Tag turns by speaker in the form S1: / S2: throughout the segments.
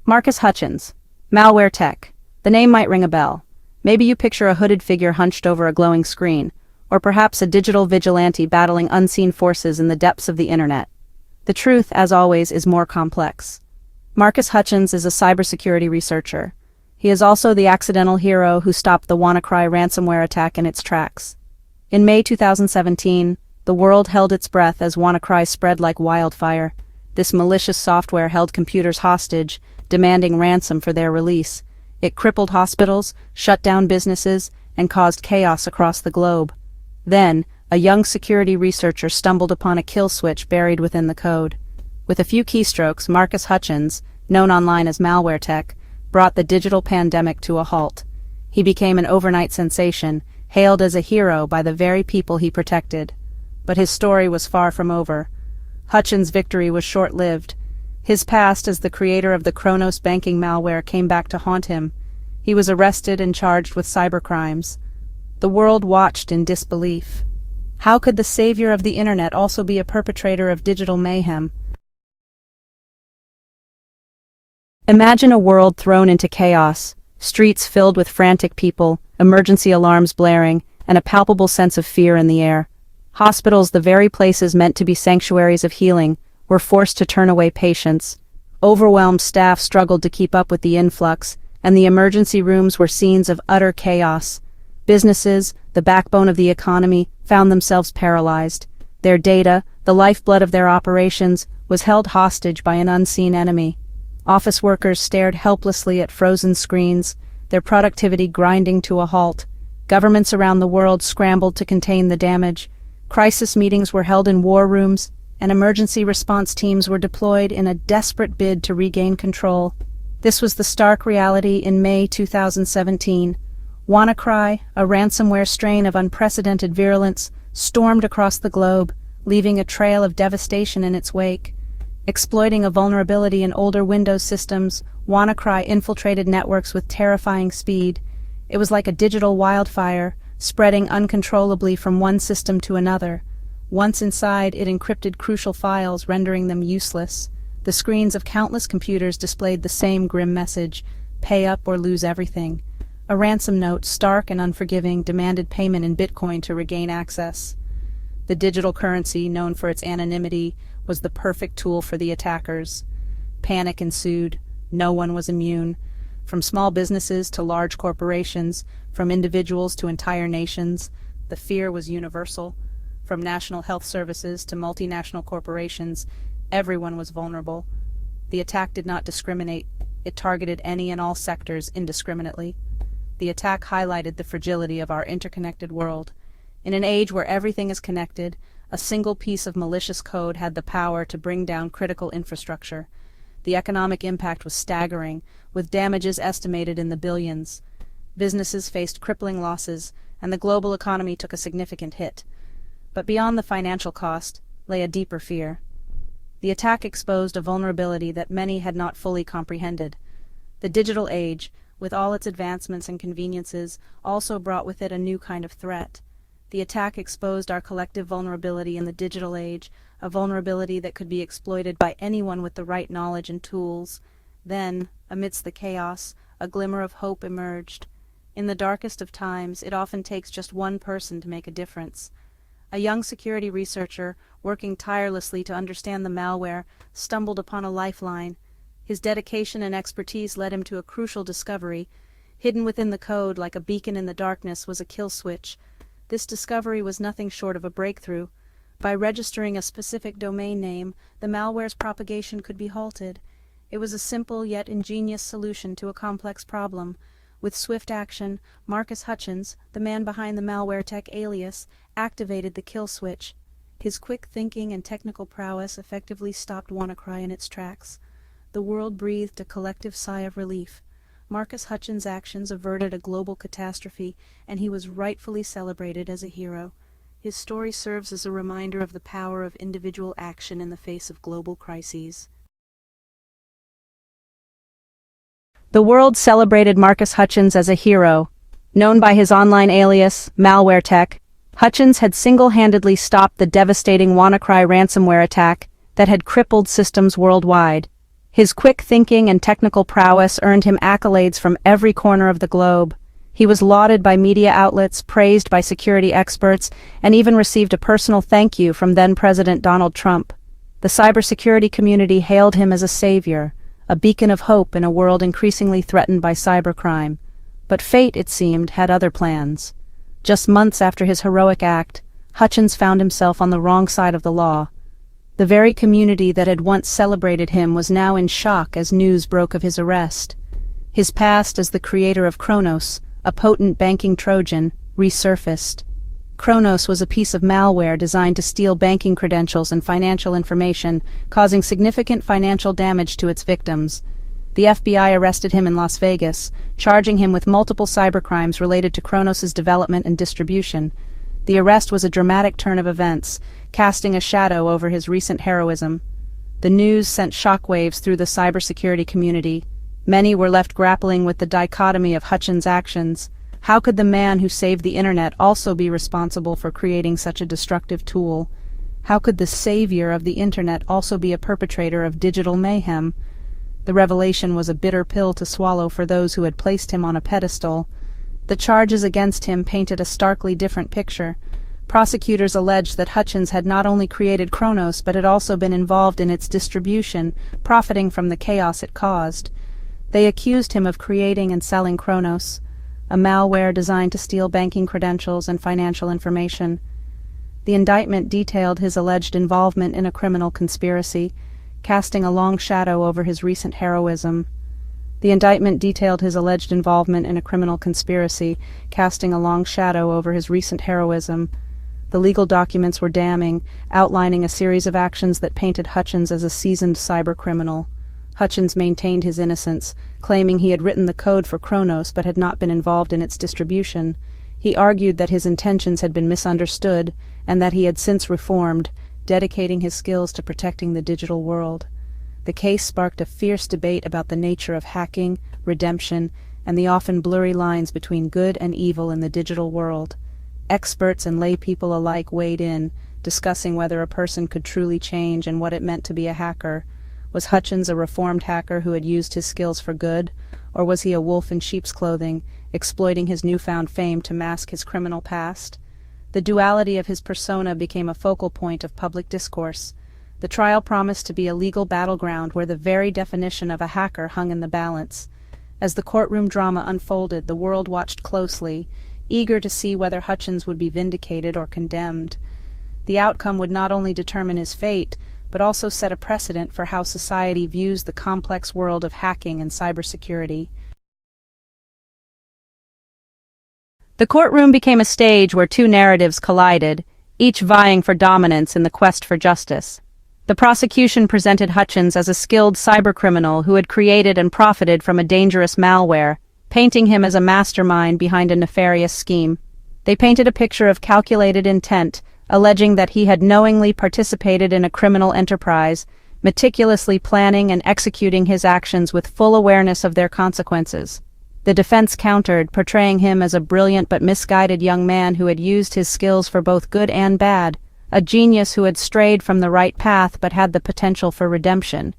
S1: Marcus Hutchins. Malware tech. The name might ring a bell. Maybe you picture a hooded figure hunched over a glowing screen, or perhaps a digital vigilante battling unseen forces in the depths of the internet. The truth, as always, is more complex. Marcus Hutchins is a cybersecurity researcher. He is also the accidental hero who stopped the WannaCry ransomware attack in its tracks. In May 2017, the world held its breath as WannaCry spread like wildfire. This malicious software held computers hostage, demanding ransom for their release. It crippled hospitals, shut down businesses, and caused chaos across the globe. Then, a young security researcher stumbled upon a kill switch buried within the code. With a few keystrokes, Marcus Hutchins, known online as Malware Tech, brought the digital pandemic to a halt. He became an overnight sensation, hailed as a hero by the very people he protected. But his story was far from over. Hutchins' victory was short-lived. His past as the creator of the Kronos banking malware came back to haunt him. He was arrested and charged with cybercrimes. The world watched in disbelief. How could the savior of the internet also be a perpetrator of digital mayhem? Imagine a world thrown into chaos, streets filled with frantic people, emergency alarms blaring, and a palpable sense of fear in the air. Hospitals, the very places meant to be sanctuaries of healing, were forced to turn away patients. Overwhelmed staff struggled to keep up with the influx, and the emergency rooms were scenes of utter chaos. Businesses, the backbone of the economy, found themselves paralyzed. Their data, the lifeblood of their operations, was held hostage by an unseen enemy. Office workers stared helplessly at frozen screens, their productivity grinding to a halt. Governments around the world scrambled to contain the damage. Crisis meetings were held in war rooms, and emergency response teams were deployed in a desperate bid to regain control. This was the stark reality in May 2017. WannaCry, a ransomware strain of unprecedented virulence, stormed across the globe, leaving a trail of devastation in its wake. Exploiting a vulnerability in older Windows systems, WannaCry infiltrated networks with terrifying speed. It was like a digital wildfire, spreading uncontrollably from one system to another. Once inside, it encrypted crucial files, rendering them useless. The screens of countless computers displayed the same grim message: pay up or lose everything. A ransom note, stark and unforgiving, demanded payment in Bitcoin to regain access. The digital currency, known for its anonymity, was the perfect tool for the attackers. Panic ensued. No one was immune. From small businesses to large corporations, from individuals to entire nations, the fear was universal. From national health services to multinational corporations, everyone was vulnerable. The attack did not discriminate. It targeted any and all sectors indiscriminately. The attack highlighted the fragility of our interconnected world. In an age where everything is connected, a single piece of malicious code had the power to bring down critical infrastructure. The economic impact was staggering, with damages estimated in the billions. Businesses faced crippling losses, and the global economy took a significant hit. But beyond the financial cost lay a deeper fear. The attack exposed a vulnerability that many had not fully comprehended. The digital age, with all its advancements and conveniences, also brought with it a new kind of threat. The attack exposed our collective vulnerability in the digital age, a vulnerability that could be exploited by anyone with the right knowledge and tools. Then, amidst the chaos, a glimmer of hope emerged. In the darkest of times, it often takes just one person to make a difference. A young security researcher, working tirelessly to understand the malware, stumbled upon a lifeline. His dedication and expertise led him to a crucial discovery. Hidden within the code, like a beacon in the darkness, was a kill switch. This discovery was nothing short of a breakthrough. By registering a specific domain name, the malware's propagation could be halted. It was a simple yet ingenious solution to a complex problem. With swift action, Marcus Hutchins, the man behind the Malware Tech alias, activated the kill switch. His quick thinking and technical prowess effectively stopped WannaCry in its tracks. The world breathed a collective sigh of relief. Marcus Hutchins' actions averted a global catastrophe, and he was rightfully celebrated as a hero. His story serves as a reminder of the power of individual action in the face of global crises. The world celebrated Marcus Hutchins as a hero. Known by his online alias, Malware Tech, Hutchins had single-handedly stopped the devastating WannaCry ransomware attack that had crippled systems worldwide. His quick thinking and technical prowess earned him accolades from every corner of the globe. He was lauded by media outlets, praised by security experts, and even received a personal thank you from then-President Donald Trump. The cybersecurity community hailed him as a savior, a beacon of hope in a world increasingly threatened by cybercrime. But fate, it seemed, had other plans. Just months after his heroic act, Hutchins found himself on the wrong side of the law. The very community that had once celebrated him was now in shock as news broke of his arrest. His past as the creator of Kronos, a potent banking Trojan, resurfaced. Kronos was a piece of malware designed to steal banking credentials and financial information, causing significant financial damage to its victims. The FBI arrested him in Las Vegas, charging him with multiple cybercrimes related to Kronos's development and distribution. The arrest was a dramatic turn of events, casting a shadow over his recent heroism. The news sent shockwaves through the cybersecurity community. Many were left grappling with the dichotomy of Hutchins' actions. How could the man who saved the internet also be responsible for creating such a destructive tool? How could the savior of the internet also be a perpetrator of digital mayhem? The revelation was a bitter pill to swallow for those who had placed him on a pedestal. The charges against him painted a starkly different picture. Prosecutors alleged that Hutchins had not only created Kronos but had also been involved in its distribution, profiting from the chaos it caused. They accused him of creating and selling Kronos, a malware designed to steal banking credentials and financial information. The indictment detailed his alleged involvement in a criminal conspiracy, casting a long shadow over his recent heroism. The indictment detailed his alleged involvement in a criminal conspiracy, casting a long shadow over his recent heroism. The legal documents were damning, outlining a series of actions that painted Hutchins as a seasoned cybercriminal. Hutchins maintained his innocence, claiming he had written the code for Kronos but had not been involved in its distribution. He argued that his intentions had been misunderstood and that he had since reformed, dedicating his skills to protecting the digital world. The case sparked a fierce debate about the nature of hacking, redemption, and the often blurry lines between good and evil in the digital world. Experts and lay people alike weighed in, discussing whether a person could truly change and what it meant to be a hacker. Was Hutchins a reformed hacker who had used his skills for good, or was he a wolf in sheep's clothing, exploiting his newfound fame to mask his criminal past? The duality of his persona became a focal point of public discourse. The trial promised to be a legal battleground where the very definition of a hacker hung in the balance. As the courtroom drama unfolded, the world watched closely, eager to see whether Hutchins would be vindicated or condemned. The outcome would not only determine his fate, but also set a precedent for how society views the complex world of hacking and cybersecurity. The courtroom became a stage where two narratives collided, each vying for dominance in the quest for justice. The prosecution presented Hutchins as a skilled cybercriminal who had created and profited from a dangerous malware, painting him as a mastermind behind a nefarious scheme. They painted a picture of calculated intent, alleging that he had knowingly participated in a criminal enterprise, meticulously planning and executing his actions with full awareness of their consequences. The defense countered, portraying him as a brilliant but misguided young man who had used his skills for both good and bad, a genius who had strayed from the right path but had the potential for redemption.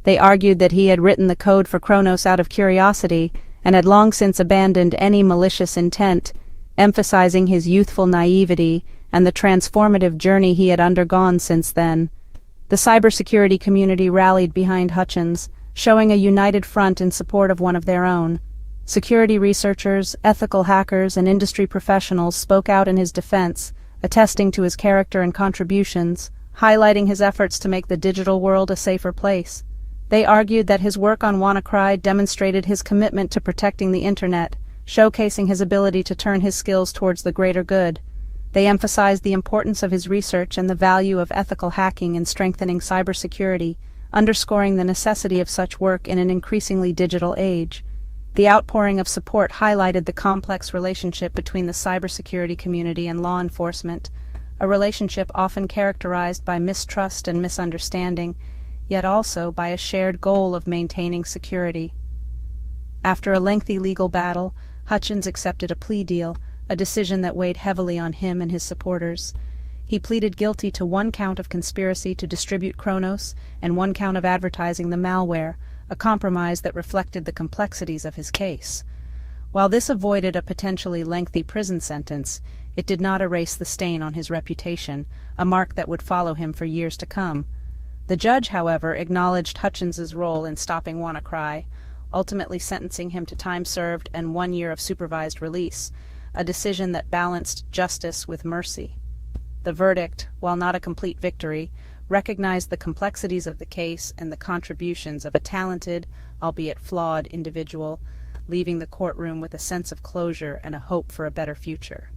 S1: They argued that he had written the code for Kronos out of curiosity and had long since abandoned any malicious intent, emphasizing his youthful naivety and the transformative journey he had undergone since then. The cybersecurity community rallied behind Hutchins, showing a united front in support of one of their own. Security researchers, ethical hackers, and industry professionals spoke out in his defense, attesting to his character and contributions, highlighting his efforts to make the digital world a safer place. They argued that his work on WannaCry demonstrated his commitment to protecting the internet, showcasing his ability to turn his skills towards the greater good. They emphasized the importance of his research and the value of ethical hacking in strengthening cybersecurity, underscoring the necessity of such work in an increasingly digital age. The outpouring of support highlighted the complex relationship between the cybersecurity community and law enforcement, a relationship often characterized by mistrust and misunderstanding, yet also by a shared goal of maintaining security. After a lengthy legal battle, Hutchins accepted a plea deal, a decision that weighed heavily on him and his supporters. He pleaded guilty to 1 count of conspiracy to distribute Chronos and 1 count of advertising the malware, a compromise that reflected the complexities of his case. While this avoided a potentially lengthy prison sentence, it did not erase the stain on his reputation, a mark that would follow him for years to come. The judge, however, acknowledged Hutchins's role in stopping WannaCry, ultimately sentencing him to time served and 1 year of supervised release, a decision that balanced justice with mercy. The verdict, while not a complete victory, recognized the complexities of the case and the contributions of a talented, albeit flawed, individual, leaving the courtroom with a sense of closure and a hope for a better future.